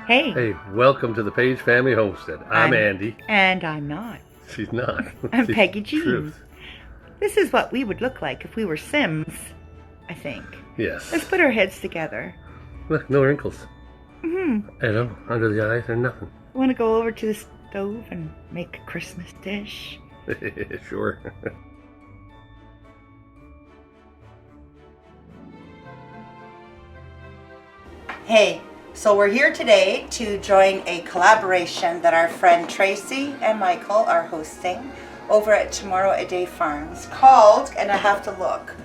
Hey. Hey, welcome to the Paige family homestead. I'm Andy. And I'm not. She's not. I'm She's Peggy-Jean. Truth. This is what we would look like if we were Sims, I think. Yes. Let's put our heads together. Look, no wrinkles. Mm-hmm. I don't know, under the eyes or nothing. Want to go over to the stove and make a Christmas dish? Sure. Hey, so we're here today to join a collaboration that our friend Tracy and Michael are hosting over at Tomorrow a Day Farms called, and I have to look,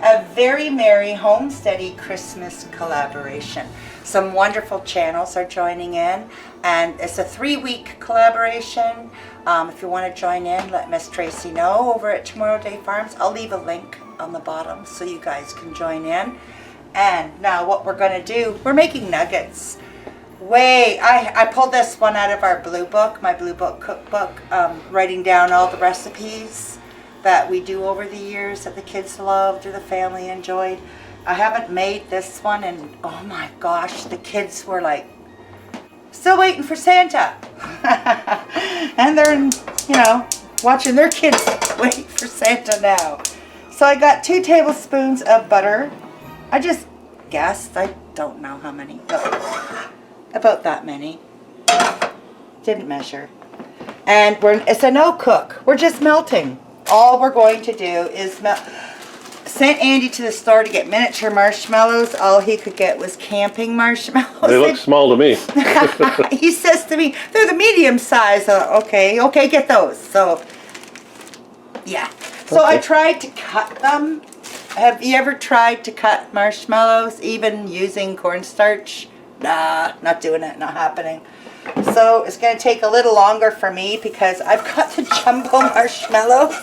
A Very Merry Homesteady Christmas Collaboration. Some wonderful channels are joining in, and it's a 3-week collaboration. If you want to join in, let Miss Tracy know over at Tomorrow Day Farms. I'll leave a link on the bottom so you guys can join in. And now what we're going to do, we're making nuggets. I pulled this one out of our blue book, my blue book cookbook, writing down all the recipes that we do over the years that the kids loved or the family enjoyed. I haven't made this one, and oh my gosh, the kids were like, still waiting for Santa. And they're, watching their kids wait for Santa now. So I got 2 tablespoons of butter. I just guessed, I don't know how many, but about that many. Didn't measure. And it's a no cook. We're just melting. All we're going to do is melt. Sent Andy to the store to get miniature marshmallows. All he could get was camping marshmallows. They look small to me. He says to me, they're the medium size. Okay, get those. So, yeah. So I tried to cut them. Have you ever tried to cut marshmallows, even using cornstarch? Nah, not doing it, not happening. So it's going to take a little longer for me because I've got the jumbo marshmallows.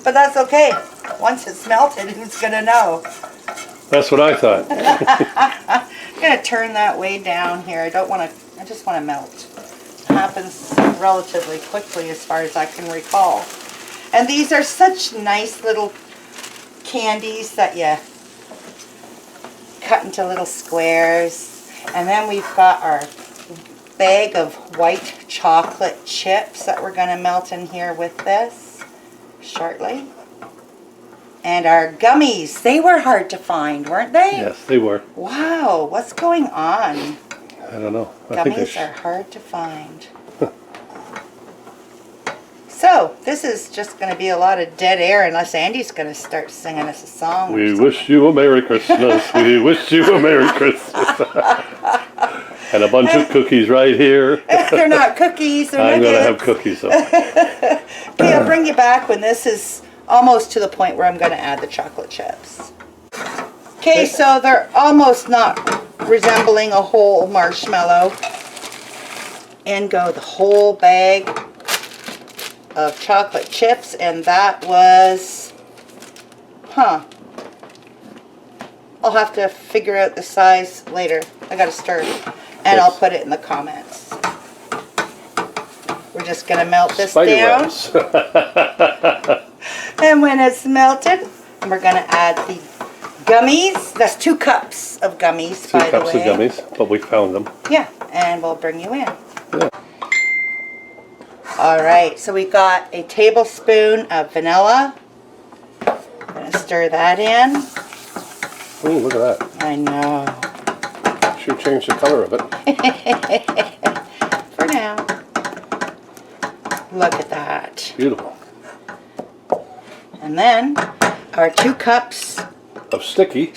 But that's okay. Once it's melted, who's going to know? That's what I thought. I'm going to turn that way down here. I just want to melt. It happens relatively quickly as far as I can recall. And these are such nice little candies that you cut into little squares. And then we've got our bag of white chocolate chips that we're going to melt in here with this shortly. And our gummies, they were hard to find, weren't they? Yes, they were. Wow, what's going on? I don't know. Gummies are hard to find. So, this is just going to be a lot of dead air unless Andy's going to start singing us a song. We wish you a Merry Christmas. We wish you a Merry Christmas. And a bunch of cookies right here. They're not cookies. They're I'm going to have nuggets. cookies, though. Okay, I'll bring you back when this is almost to the point where I'm going to add the chocolate chips. Okay, so they're almost not resembling a whole marshmallow. In go the whole bag of chocolate chips, and that was, I'll have to figure out the size later. I gotta stir it, and I'll put it in the comments. We're just gonna melt this down. And when it's melted, we're gonna add the gummies. That's 2 cups of gummies, by the way. 2 cups of gummies, but we found them. Yeah, and we'll bring you in. Yeah. Alright, so we got a tablespoon of vanilla. I'm going to stir that in. Ooh, look at that. I know. Sure changed the color of it. For now. Look at that. Beautiful. And then our 2 cups Of sticky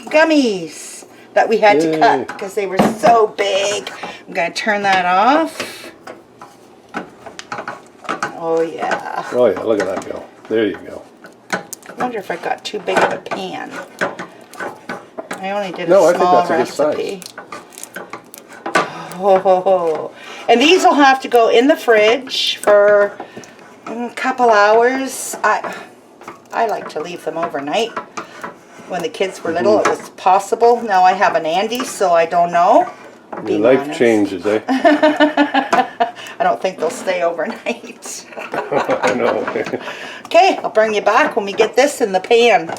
gummies that we had to cut because they were so big. I'm going to turn that off. Oh yeah. Oh yeah, look at that go. There you go. I wonder if I got too big of a pan. I only did a No, I think small that's a good recipe. Oh, and these will have to go in the fridge for a couple hours. I like to leave them overnight. When the kids were little, it was possible. Now I have an Andy, so I don't know. Your life changes, eh? I don't think they'll stay overnight. I know. Okay, I'll bring you back when we get this in the pan.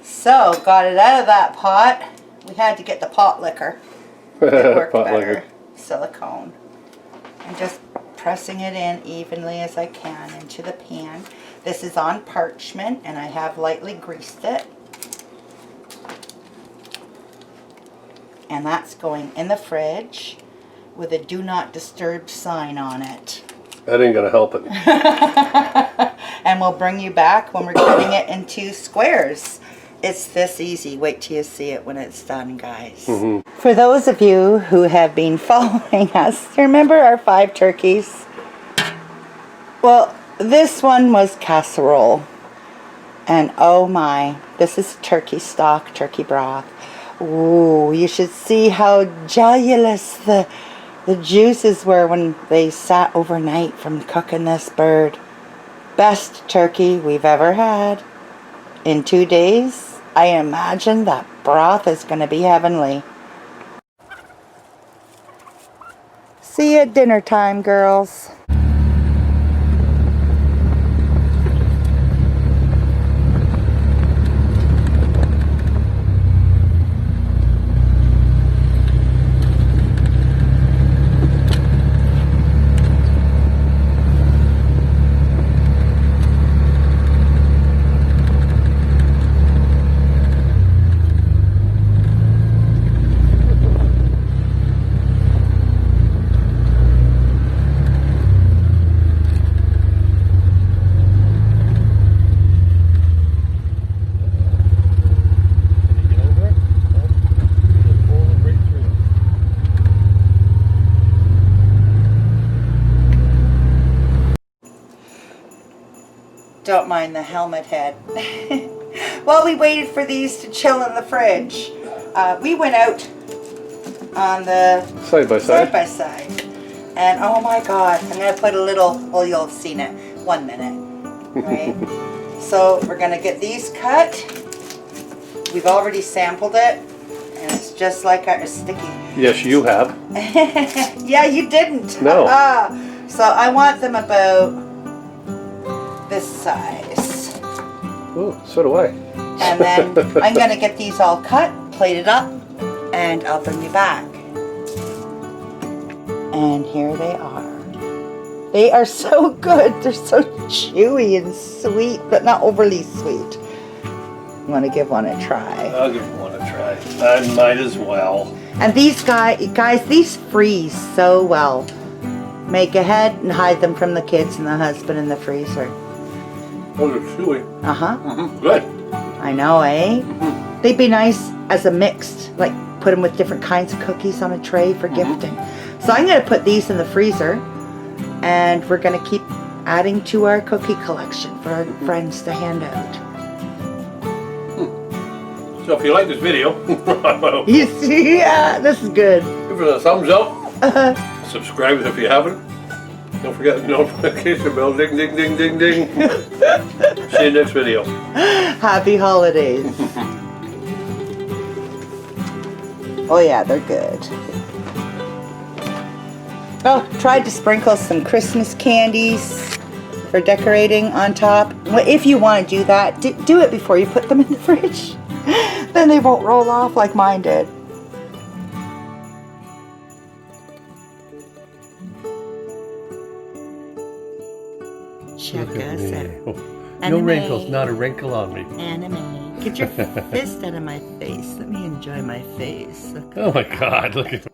So, got it out of that pot. We had to get the pot liquor. It worked Pot better. liquor. Silicone. And just pressing it in evenly as I can into the pan. This is on parchment and I have lightly greased it. And that's going in the fridge with a do not disturb sign on it. That ain't gonna help it. And we'll bring you back when we're cutting it into squares. It's this easy. Wait till you see it when it's done, guys. For those of you who have been following us, remember our 5 turkeys? Well, this one was casserole. And oh my, this is turkey stock, turkey broth. Ooh, you should see how jellulous the juices were when they sat overnight from cooking this bird. Best turkey we've ever had. In 2 days, I imagine that broth is going to be heavenly. See you at dinner time, girls. Don't mind the helmet head. While we waited for these to chill in the fridge, we went out on the Side by side. And oh my god, I'm going to put a little, well, you'll have seen it. 1 minute. Right? So we're going to get these cut. We've already sampled it. And it's just like our sticky. Yes, you have. Yeah, you didn't. No. So I want them about this size. Ooh, so do I. And then I'm going to get these all cut, plated up, and I'll bring you back. And here they are. They are so good. They're so chewy and sweet, but not overly sweet. I'm going to give one a try. I'll give one a try. I might as well. And these guys, these freeze so well. Make ahead and hide them from the kids and the husband in the freezer. Oh, they're chewy. Uh-huh. Good. I know, eh? They'd be nice as a mixed, like put them with different kinds of cookies on a tray for gifting. So I'm going to put these in the freezer and we're going to keep adding to our cookie collection for our friends to hand out. So if you like this video, You see, yeah, this is good. give it a thumbs up. Subscribe if you haven't. Don't forget the notification bell. Ding, ding, ding, ding, ding. See you next video. Happy holidays. Oh yeah, they're good. Oh, tried to sprinkle some Christmas candies for decorating on top. Well, if you want to do that, do it before you put them in the fridge. Then they won't roll off like mine did. Check us out. No wrinkles, not a wrinkle on me. Anime. Get your fist out of my face. Let me enjoy my face. Oh my god, look at